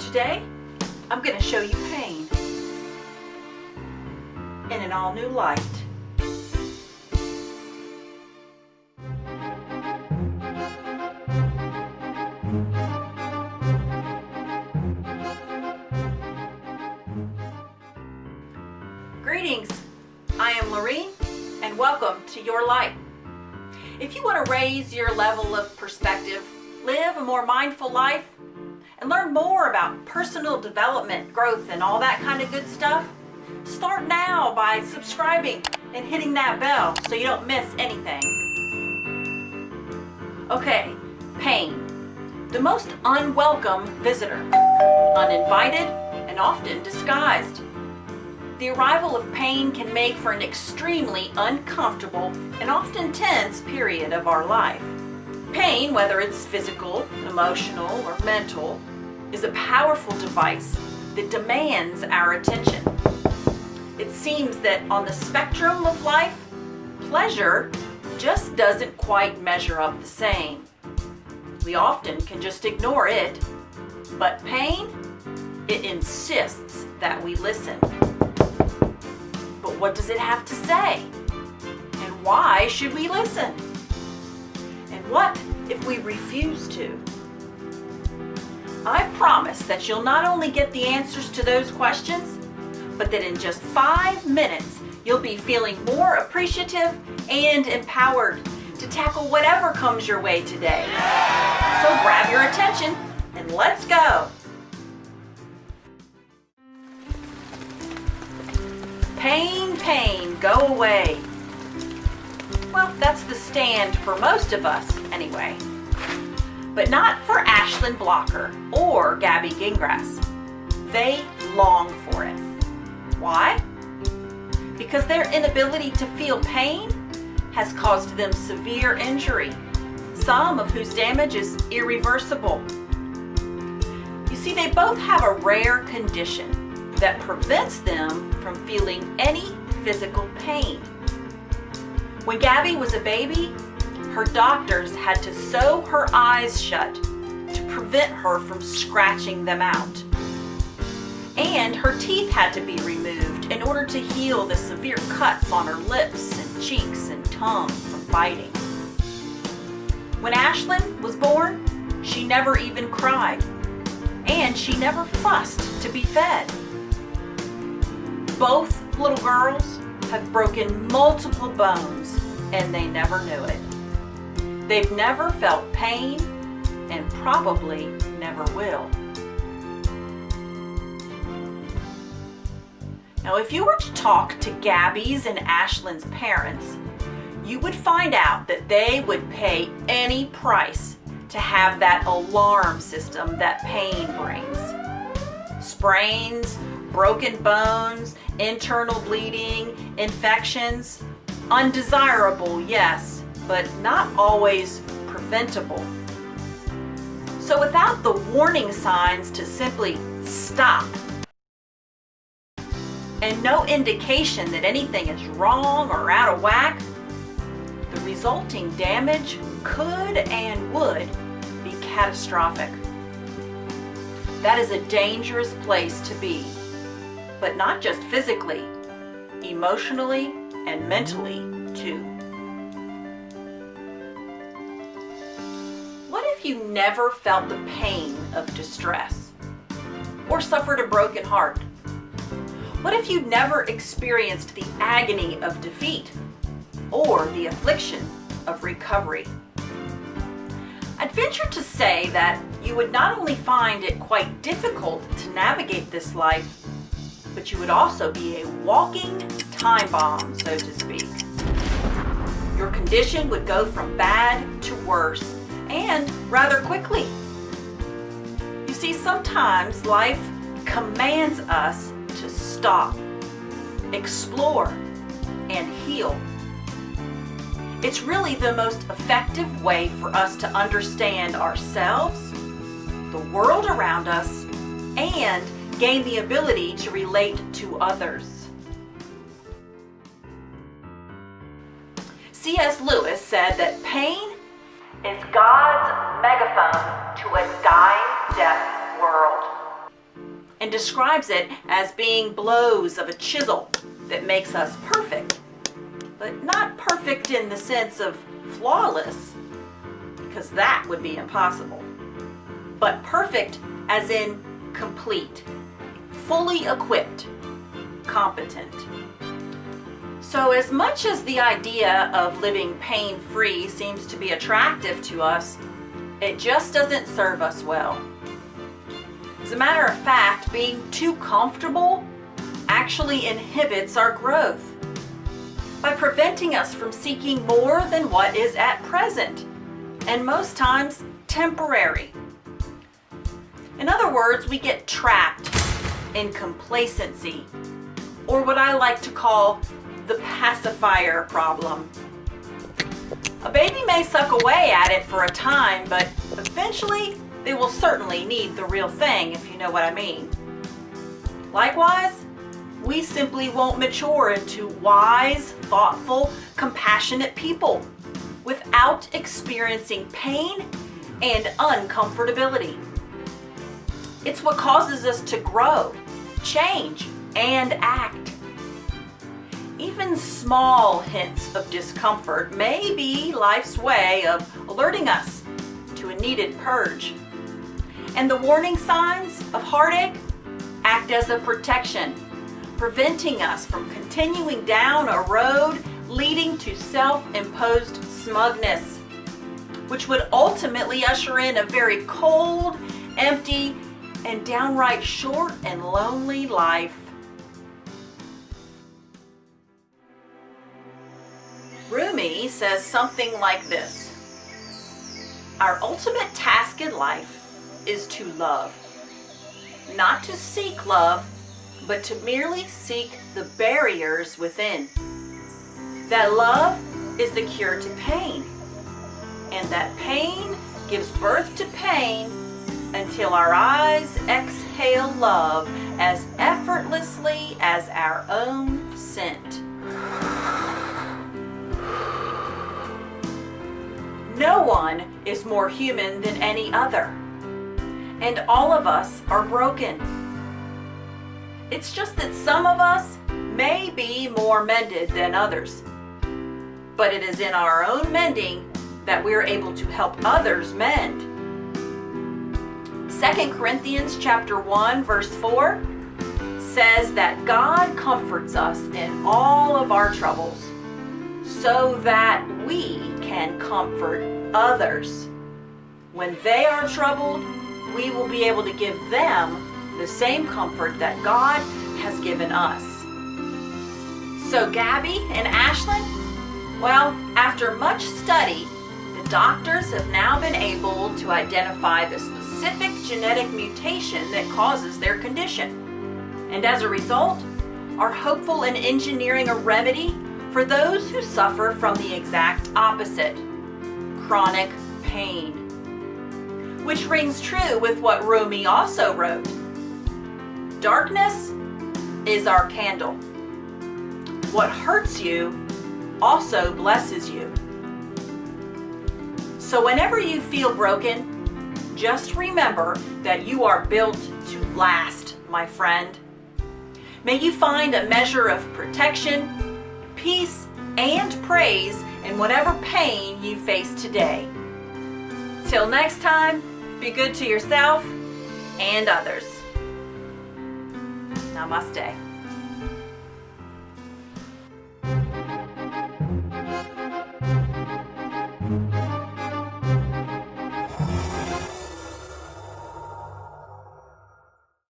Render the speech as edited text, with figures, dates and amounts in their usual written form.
Today, I'm going to show you pain in an all-new light. Greetings, I am Laureen, and welcome to Your Light. If you want to raise your level of perspective, live a more mindful life, and learn more about personal development, growth, and all that kind of good stuff, start now by subscribing and hitting that bell so you don't miss anything. Okay, pain. The most unwelcome visitor, uninvited and often disguised. The arrival of pain can make for an extremely uncomfortable and often tense period of our life. Pain, whether it's physical, emotional, or mental, is a powerful device that demands our attention. It seems that on the spectrum of life, pleasure just doesn't quite measure up the same. We often can just ignore it, but pain, it insists that we listen. But what does it have to say? And why should we listen? And what if we refuse to? I promise that you'll not only get the answers to those questions, but that in just 5 minutes, you'll be feeling more appreciative and empowered to tackle whatever comes your way today. So grab your attention and let's go. Pain, pain, go away. Well, that's the stand for most of us anyway. But not for Ashlyn Blocker or Gabby Gingras. They long for it. Why? Because their inability to feel pain has caused them severe injury, some of whose damage is irreversible. You see, they both have a rare condition that prevents them from feeling any physical pain. When Gabby was a baby, her doctors had to sew her eyes shut to prevent her from scratching them out. And her teeth had to be removed in order to heal the severe cuts on her lips and cheeks and tongue from biting. When Ashlyn was born, she never even cried, and she never fussed to be fed. Both little girls have broken multiple bones, and they never knew it. They've never felt pain and probably never will. Now, if you were to talk to Gabby's and Ashlyn's parents, you would find out that they would pay any price to have that alarm system that pain brings. Sprains, broken bones, internal bleeding, infections, undesirable, yes, but not always preventable. So without the warning signs to simply stop, and no indication that anything is wrong or out of whack, the resulting damage could and would be catastrophic. That is a dangerous place to be, but not just physically, emotionally and mentally too. What if you never felt the pain of distress or suffered a broken heart? What if you never experienced the agony of defeat or the affliction of recovery? I'd venture to say that you would not only find it quite difficult to navigate this life, but you would also be a walking time bomb, so to speak. Your condition would go from bad to worse, and rather quickly. You see, sometimes life commands us to stop, explore, and heal. It's really the most effective way for us to understand ourselves, the world around us, and gain the ability to relate to others. C.S. Lewis said that pain is God's megaphone to a dying, deaf world. and describes it as being blows of a chisel that makes us perfect. But not perfect in the sense of flawless, because that would be impossible. But perfect as in complete, fully equipped, competent. So as much as the idea of living pain-free seems to be attractive to us, it just doesn't serve us well. As a matter of fact, being too comfortable actually inhibits our growth by preventing us from seeking more than what is at present, and most times temporary. In other words, we get trapped in complacency, or what I like to call the pacifier problem. A baby may suck away at it for a time, but eventually they will certainly need the real thing, if you know what I mean. Likewise, we simply won't mature into wise, thoughtful, compassionate people without experiencing pain and uncomfortability. It's what causes us to grow, change, and act. Even small hints of discomfort may be life's way of alerting us to a needed purge. And the warning signs of heartache act as a protection, preventing us from continuing down a road leading to self-imposed smugness, which would ultimately usher in a very cold, empty, and downright short and lonely life. Rumi says something like this: our ultimate task in life is to love. Not to seek love, but to merely seek the barriers within. That love is the cure to pain, and that pain gives birth to pain until our eyes exhale love as effortlessly as our own scent. No one is more human than any other, and all of us are broken. It's just that some of us may be more mended than others, but it is in our own mending that we are able to help others mend. 2 Corinthians chapter 1 verse 4 says that God comforts us in all of our troubles so that we can comfort others. When they are troubled, we will be able to give them the same comfort that God has given us. So Gabby and Ashlyn, well, after much study, the doctors have now been able to identify the specific genetic mutation that causes their condition, and as a result, are hopeful in engineering a remedy for those who suffer from the exact opposite, chronic pain. Which rings true with what Rumi also wrote: darkness is our candle. What hurts you also blesses you. So whenever you feel broken, just remember that you are built to last, my friend. May you find a measure of protection, peace, and praise in whatever pain you face today. Till next time, be good to yourself and others. Namaste.